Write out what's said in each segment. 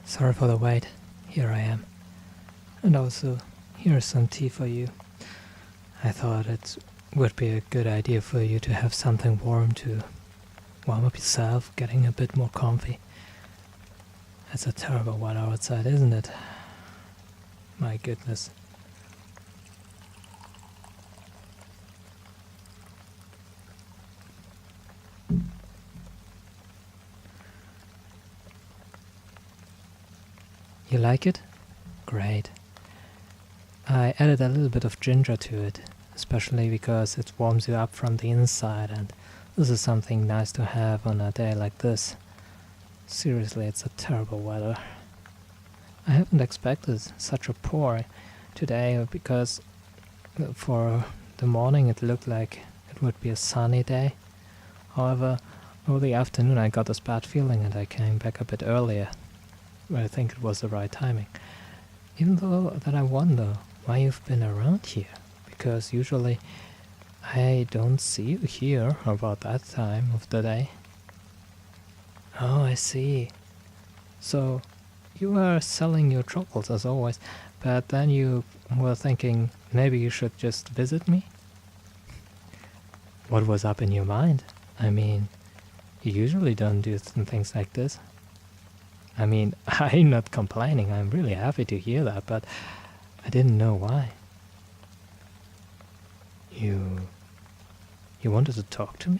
Sorry for the wait. Here I am. And also, here's some tea for you. I thought it would be a good idea for you to have something warm to warm up yourself, getting a bit more comfy. It's a terrible weather outside, isn't it? My goodness. You like it? Great. I added a little bit of ginger to it, especially because it warms you up from the inside, and this is something nice to have on a day like this. Seriously, it's a terrible weather. I haven't expected such a pour today because for the morning it looked like it would be a sunny day. However, over the afternoon I got this bad feeling and I came back a bit earlier. I think it was the right timing. Even though that I wonder why you've been around here, because usually I don't see you here about that time of the day. Oh, I see. So you were selling your chocolates as always, but then you were thinking maybe you should just visit me? What was up in your mind? I mean, you usually don't do things like this. I mean, I'm not complaining, I'm really happy to hear that, but I didn't know why. You wanted to talk to me?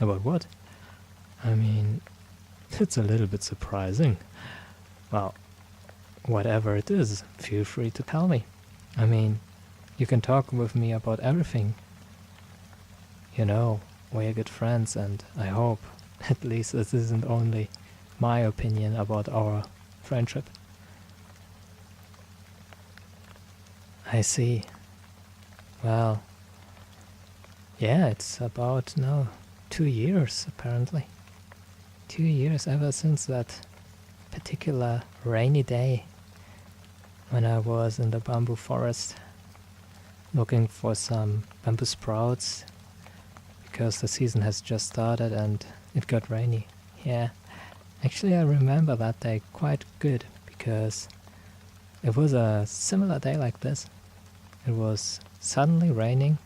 About what? I mean, it's a little bit surprising. Well, whatever it is, feel free to tell me. I mean, you can talk with me about everything. You know, we're good friends, and I hope at least this isn't only my opinion about our friendship. I see. Well, yeah, it's about now 2 years apparently. 2 years ever since that particular rainy day when I was in the bamboo forest looking for some bamboo sprouts because the season has just started and it got rainy. Yeah. Actually, I remember that day quite good because it was a similar day like this. It was suddenly raining.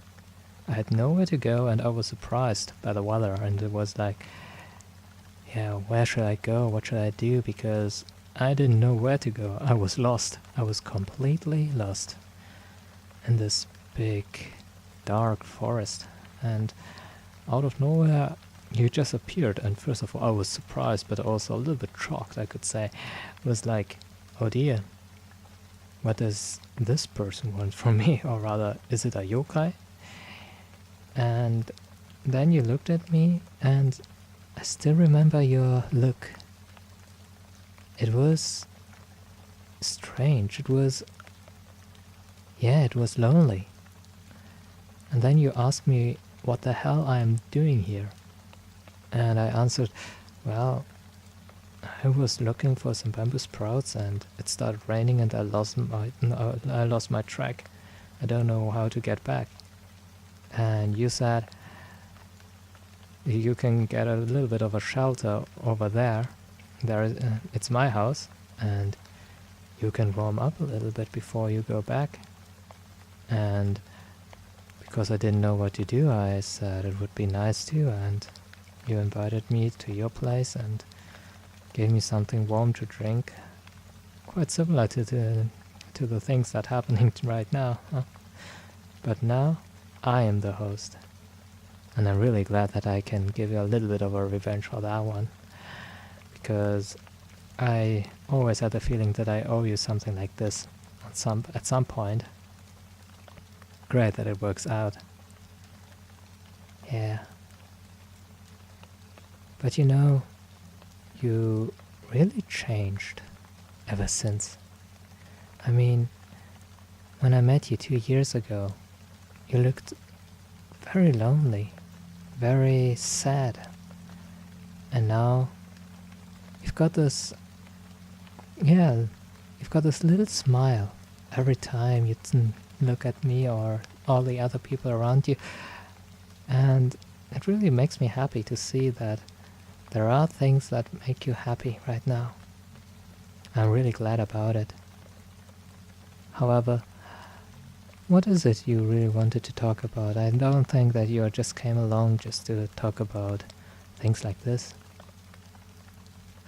I had nowhere to go and I was surprised by the weather, and it was like, yeah, where should I go? What should I do? Because I didn't know where to go. I was lost. I was completely lost in this big, dark forest. And out of nowhere, you just appeared, and first of all I was surprised but also a little bit shocked, I could say. It was like, oh dear, what does this person want from me? Or rather, is it a yokai? And then you looked at me and I still remember your look. It was strange, it was lonely. And then you asked me what the hell I am doing here. And I answered, well, I was looking for some bamboo sprouts and it started raining and I lost my track. I don't know how to get back. And you said, you can get a little bit of a shelter over there. It's my house and you can warm up a little bit before you go back. And because I didn't know what to do, I said it would be nice too, and you invited me to your place and gave me something warm to drink, quite similar to the things that are happening right now. Huh? But now I am the host, and I'm really glad that I can give you a little bit of a revenge for that one, because I always had the feeling that I owe you something like this at some point. Great that it works out. Yeah. But you know, you really changed ever since. I mean, when I met you 2 years ago, you looked very lonely, very sad. And now you've got this little smile every time you look at me or all the other people around you. And it really makes me happy to see that there are things that make you happy right now. I'm really glad about it. However, what is it you really wanted to talk about? I don't think that you just came along just to talk about things like this.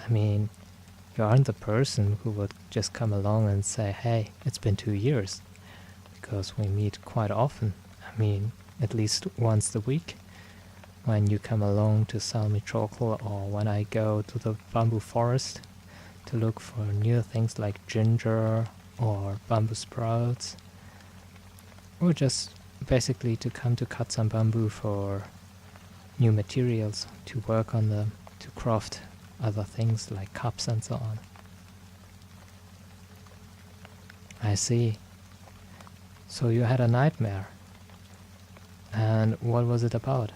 I mean, you aren't the person who would just come along and say, hey, it's been 2 years, because we meet quite often. I mean, at least once a week, when you come along to sell me chocolate, or when I go to the bamboo forest to look for new things like ginger or bamboo sprouts, or just basically to come to cut some bamboo for new materials, to work on them, to craft other things like cups and so on. I see. So you had a nightmare. And what was it about?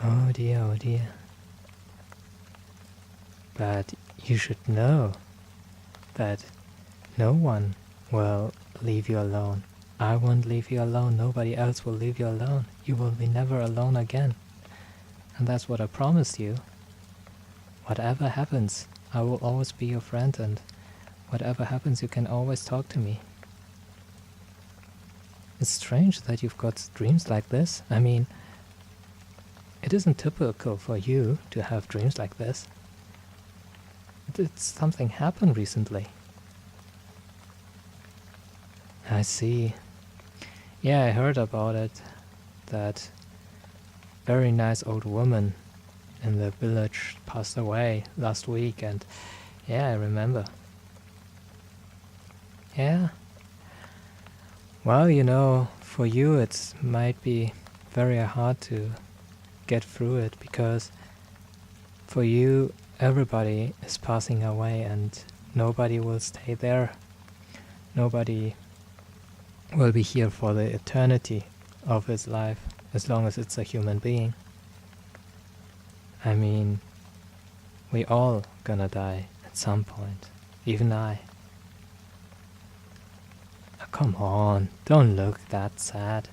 Oh dear, oh dear. But you should know that no one will leave you alone. I won't leave you alone. Nobody else will leave you alone. You will be never alone again. And that's what I promised you. Whatever happens, I will always be your friend, and whatever happens, you can always talk to me. It's strange that you've got dreams like this. I mean, it isn't typical for you to have dreams like this. Did something happen recently? I see. Yeah, I heard about it. That very nice old woman in the village passed away last week, and yeah, I remember. Yeah. Well, you know, for you it might be very hard to get through it, because for you everybody is passing away and nobody will stay there. Nobody will be here for the eternity of his life, as long as it's a human being. I mean, we all gonna die at some point, even I. Oh, come on, don't look that sad.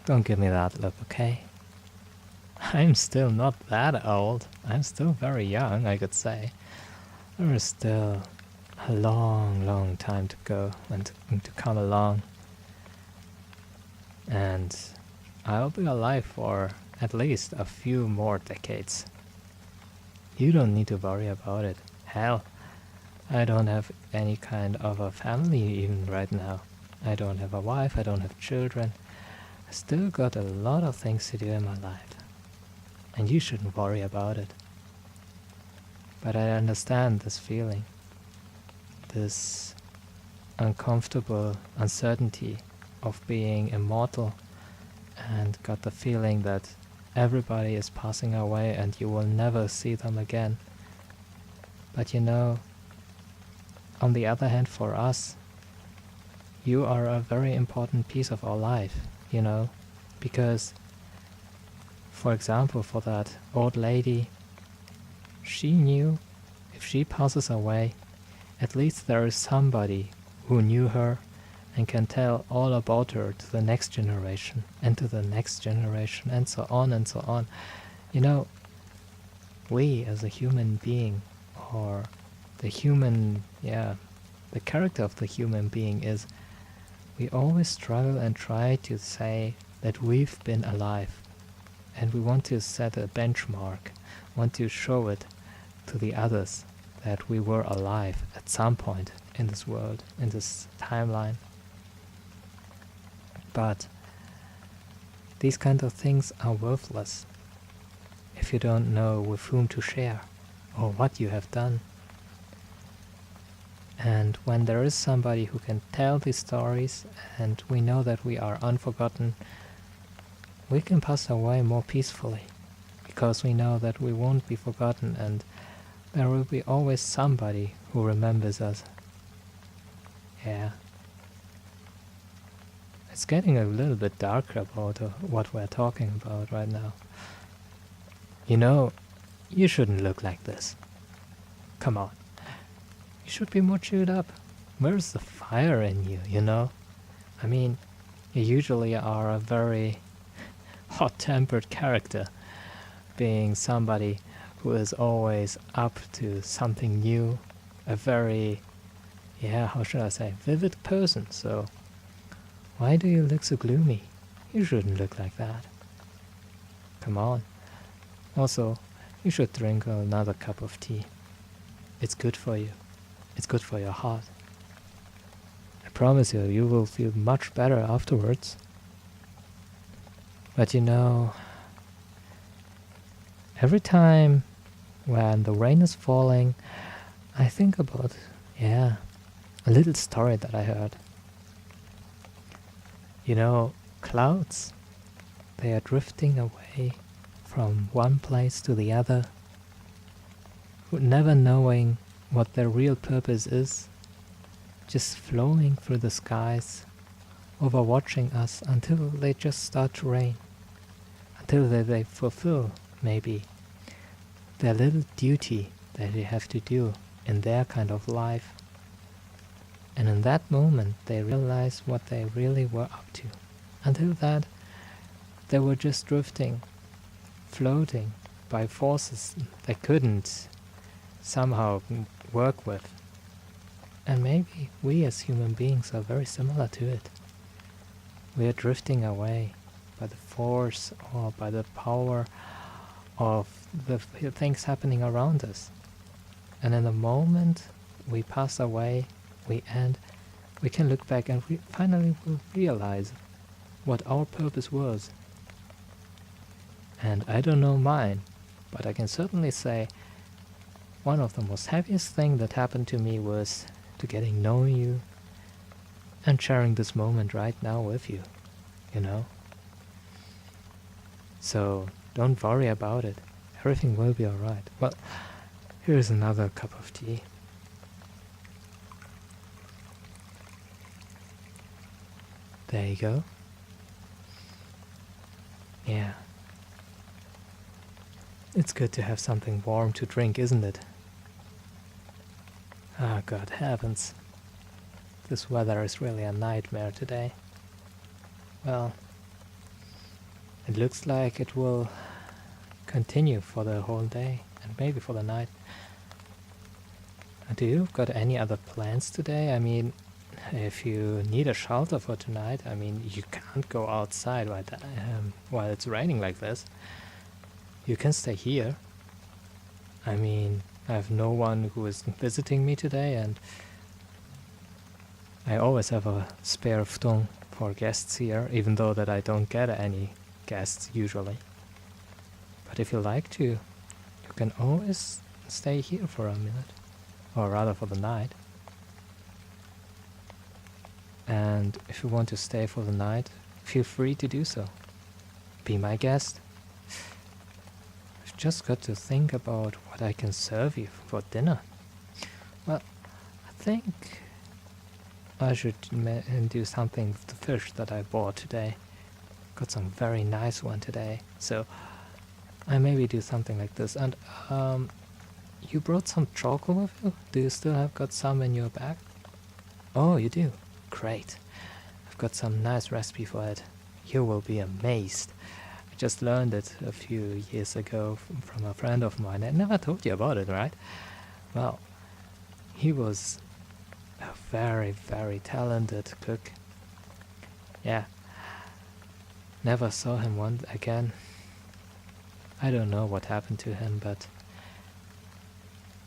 Don't give me that look, okay? I'm still not that old. I'm still very young, I could say. There is still a long, long time to go and to come along. And I'll be alive for at least a few more decades. You don't need to worry about it. Hell, I don't have any kind of a family even right now. I don't have a wife, I don't have children. I still got a lot of things to do in my life. And you shouldn't worry about it. But I understand this feeling. This uncomfortable uncertainty of being immortal, and got the feeling that everybody is passing away and you will never see them again. But you know, on the other hand, for us, you are a very important piece of our life, you know, because, for example, for that old lady, she knew if she passes away, at least there is somebody who knew her and can tell all about her to the next generation and to the next generation and so on and so on. You know, we as a human being, or the character of the human being is, we always struggle and try to say that we've been alive, and we want to set a benchmark, want to show it to the others that we were alive at some point in this world, in this timeline. But these kind of things are worthless if you don't know with whom to share or what you have done. And when there is somebody who can tell these stories, and we know that we are unforgotten, we can pass away more peacefully, because we know that we won't be forgotten and there will be always somebody who remembers us. Yeah. It's getting a little bit darker about what we're talking about right now. You know, you shouldn't look like this. Come on. You should be more chilled up. Where's the fire in you, you know? I mean, You usually are a very hot-tempered character, being somebody who is always up to something new, a very, yeah, how should I say, vivid person. So why do you look so gloomy? You shouldn't look like that. Come on. Also, you should drink another cup of tea. It's good for you. It's good for your heart. I promise you, you will feel much better afterwards. But you know, every time when the rain is falling, I think about, yeah, a little story that I heard. You know, clouds, they are drifting away from one place to the other, never knowing what their real purpose is, just flowing through the skies, overwatching us until they just start to rain, until they fulfill, maybe, their little duty that they have to do in their kind of life. And in that moment they realize what they really were up to. Until that, they were just drifting, floating by forces they couldn't somehow work with. And maybe we as human beings are very similar to it. We are drifting away by the force or by the power of the things happening around us. And in the moment we pass away, we can look back and we finally will realize what our purpose was. And I don't know mine, but I can certainly say one of the most happiest things that happened to me was to getting know you and sharing this moment right now with you, you know? So don't worry about it. Everything will be alright. Well, here's another cup of tea. There you go. Yeah. It's good to have something warm to drink, isn't it? Ah, God heavens. This weather is really a nightmare today. Well, it looks like it will continue for the whole day and maybe for the night. Do you got any other plans today? I mean, if you need a shelter for tonight, I mean, you can't go outside while it's raining like this. You can stay here. I mean, I have no one who is visiting me today, and I always have a spare futon for guests here, even though that I don't get any guests usually. But if you like to, you can always stay here for a minute, or rather for the night. And if you want to stay for the night, feel free to do so. Be my guest. I've just got to think about what I can serve you for dinner. Well, I think I should do something with the fish that I bought today. Got some very nice one today, so I maybe do something like this. And you brought some chocolate with you? Do you still have got some in your bag? Oh, you do? Great. I've got some nice recipe for it. You will be amazed. I just learned it a few years ago from a friend of mine. I never told you about it, right? Well, he was a very, very talented cook. Yeah. Never saw him once again. I don't know what happened to him, but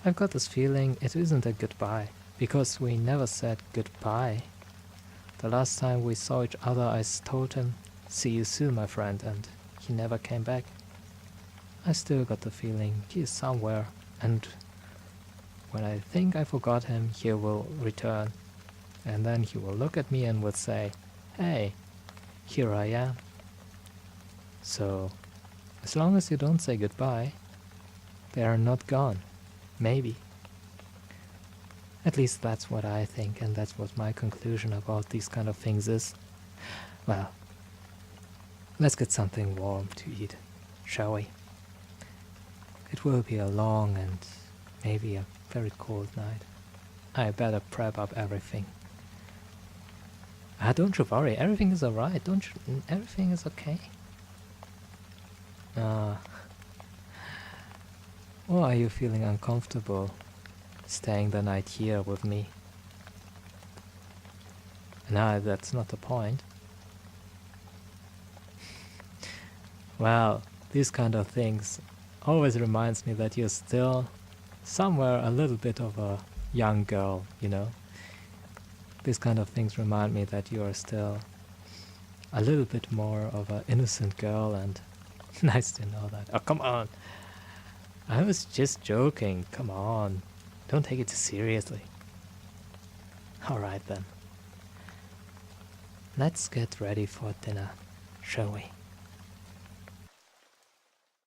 I've got this feeling it isn't a goodbye, because we never said goodbye. The last time we saw each other, I told him, "See you soon, my friend," and he never came back. I still got the feeling he is somewhere, and when I think I forgot him, he will return, and then he will look at me and will say, "Hey, here I am." So, as long as you don't say goodbye, they are not gone. Maybe. At least that's what I think, and that's what my conclusion about these kind of things is. Well, let's get something warm to eat, shall we? It will be a long and maybe a very cold night. I better prep up everything. Don't you worry, everything is alright, don't you? Everything is okay. Or are you feeling uncomfortable staying the night here with me? No, that's not the point. Well, these kind of things always reminds me that you're still somewhere a little bit of a young girl, you know? These kind of things remind me that you are still a little bit more of an innocent girl, and nice to know that. Oh, come on. I was just joking. Come on. Don't take it too seriously. Alright then. Let's get ready for dinner, shall we?